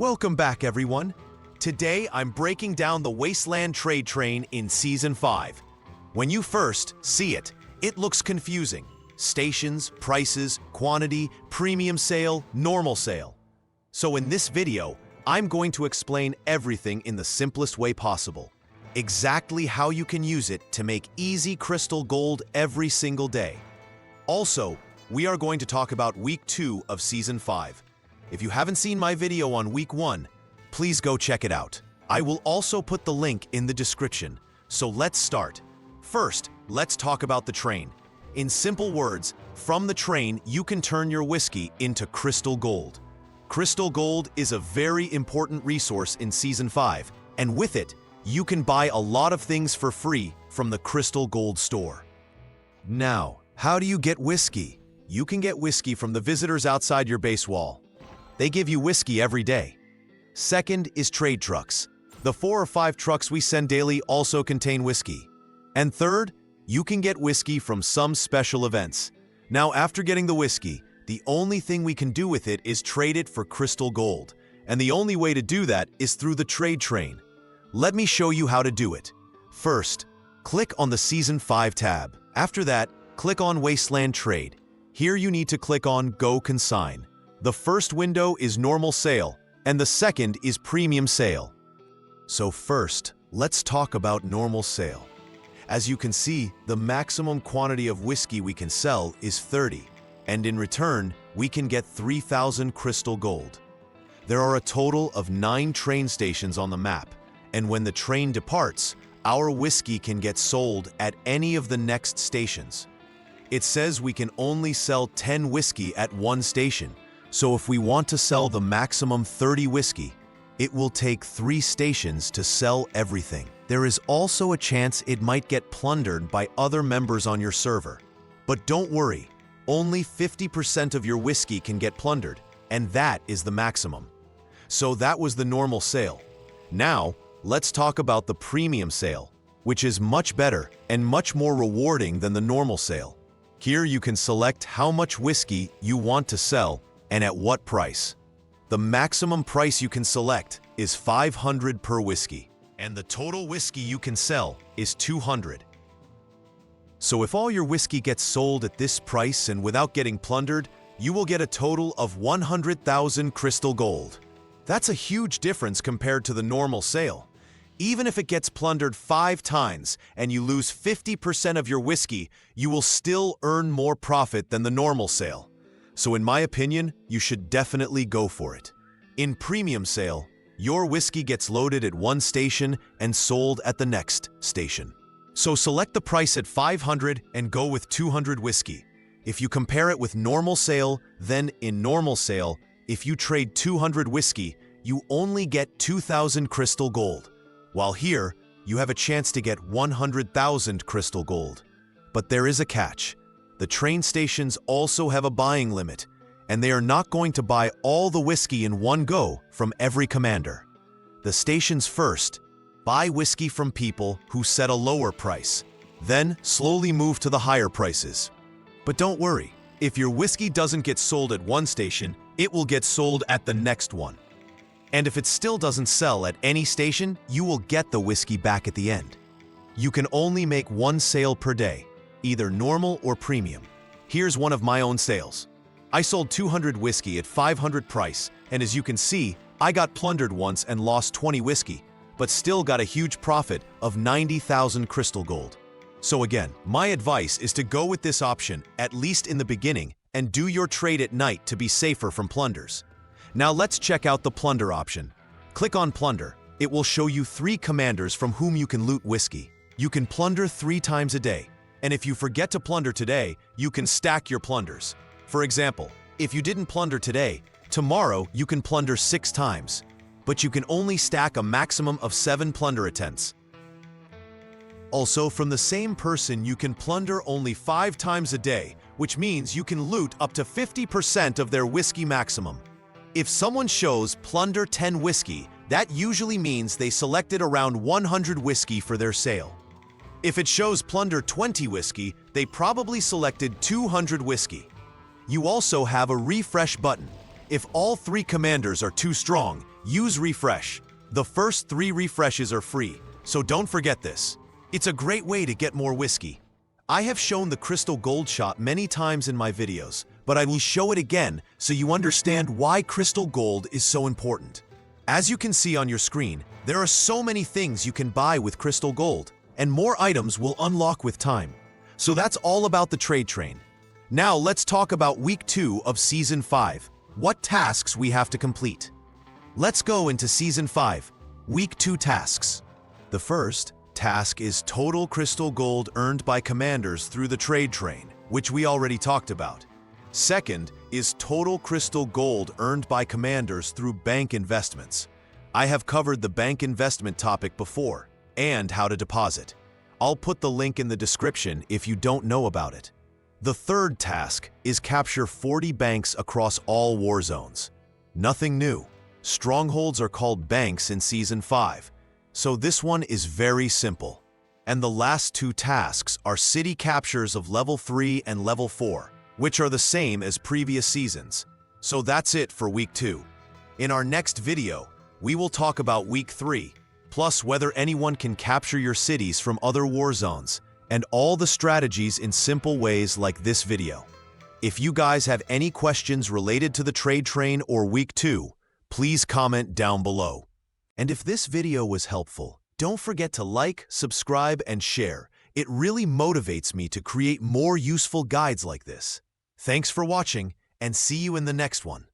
Welcome back, everyone. Today, I'm breaking down the Wasteland trade train in Season 5. When you first see it, it looks confusing. Stations, prices, quantity, premium sale, normal sale. So in this video, I'm going to explain everything in the simplest way possible. Exactly how you can use it to make easy crystal gold every single day. Also, we are going to talk about Week 2 of Season 5. If you haven't seen my video on Week 1, please go check it out. I will also put the link in the description. So let's start. First, let's talk about the train. In simple words, from the train, you can turn your whiskey into crystal gold. Crystal gold is a very important resource in Season 5, and with it, you can buy a lot of things for free from the Crystal Gold store. Now, how do you get whiskey? You can get whiskey from the visitors outside your base wall. They give you whiskey every day. Second is trade trucks. The 4 or 5 trucks we send daily also contain whiskey. And third, you can get whiskey from some special events. Now, after getting the whiskey, the only thing we can do with it is trade it for crystal gold. And the only way to do that is through the trade train. Let me show you how to do it. First, click on the Season 5 tab. After that, click on Wasteland Trade. Here you need to click on Go Consign. The first window is normal sale, and the second is premium sale. So first, let's talk about normal sale. As you can see, the maximum quantity of whiskey we can sell is 30, and in return, we can get 3,000 crystal gold. There are a total of 9 train stations on the map, and when the train departs, our whiskey can get sold at any of the next stations. It says we can only sell 10 whiskey at one station, so if we want to sell the maximum 30 whiskey, it will take 3 stations to sell everything. There is also a chance it might get plundered by other members on your server. But don't worry, only 50% of your whiskey can get plundered, and that is the maximum. So that was the normal sale. Now, let's talk about the premium sale, which is much better and much more rewarding than the normal sale. Here you can select how much whiskey you want to sell and at what price. The maximum price you can select is 500 per whiskey, and the total whiskey you can sell is 200. So if all your whiskey gets sold at this price and without getting plundered, you will get a total of 100,000 crystal gold. That's a huge difference compared to the normal sale. Even if it gets plundered 5 times and you lose 50% of your whiskey, you will still earn more profit than the normal sale. So in my opinion, you should definitely go for it. In premium sale, your whiskey gets loaded at one station and sold at the next station. So select the price at 500 and go with 200 whiskey. If you compare it with normal sale, then in normal sale, if you trade 200 whiskey, you only get 2,000 crystal gold. While here, you have a chance to get 100,000 crystal gold. But there is a catch. The train stations also have a buying limit, and they are not going to buy all the whiskey in one go from every commander. The stations first buy whiskey from people who set a lower price, then slowly move to the higher prices. But don't worry, if your whiskey doesn't get sold at one station, it will get sold at the next one. And if it still doesn't sell at any station, you will get the whiskey back at the end. You can only make one sale per day, either normal or premium. Here's one of my own sales. I sold 200 whiskey at 500 price, and as you can see, I got plundered once and lost 20 whiskey, but still got a huge profit of 90,000 crystal gold. So again, my advice is to go with this option, at least in the beginning, and do your trade at night to be safer from plunders. Now let's check out the plunder option. Click on Plunder. It will show you 3 commanders from whom you can loot whiskey. You can plunder 3 times a day. And if you forget to plunder today, you can stack your plunders. For example, if you didn't plunder today, tomorrow you can plunder 6 times. But you can only stack a maximum of 7 plunder attempts. Also, from the same person, you can plunder only 5 times a day, which means you can loot up to 50% of their whiskey maximum. If someone shows plunder 10 whiskey, that usually means they selected around 100 whiskey for their sale. If it shows plunder 20 whiskey, they probably selected 200 whiskey. You also have a refresh button. If all 3 commanders are too strong, Use refresh. The first 3 refreshes are free, so don't forget this. It's a great way to get more whiskey. I have shown the crystal gold shot many times in my videos, but I will show it again so you understand why crystal gold is so important. As you can see on your screen, there are so many things you can buy with crystal gold, and more items will unlock with time. So that's all about the trade train. Now let's talk about week 2 of season 5. What tasks we have to complete. Let's go into season 5, week 2 tasks. The first task is total crystal gold earned by commanders through the trade train, which we already talked about. Second is total crystal gold earned by commanders through bank investments. I have covered the bank investment topic before, and how to deposit. I'll put the link in the description if you don't know about it. The third task is capture 40 banks across all war zones. Nothing new. Strongholds are called banks in season 5. So this one is very simple. And the last 2 tasks are city captures of level 3 and level 4, which are the same as previous seasons. So that's it for week 2. In our next video, we will talk about week 3, plus whether anyone can capture your cities from other war zones, and all the strategies in simple ways like this video. If you guys have any questions related to the trade train or week 2, please comment down below. And if this video was helpful, don't forget to like, subscribe, and share. It really motivates me to create more useful guides like this. Thanks for watching, and see you in the next one.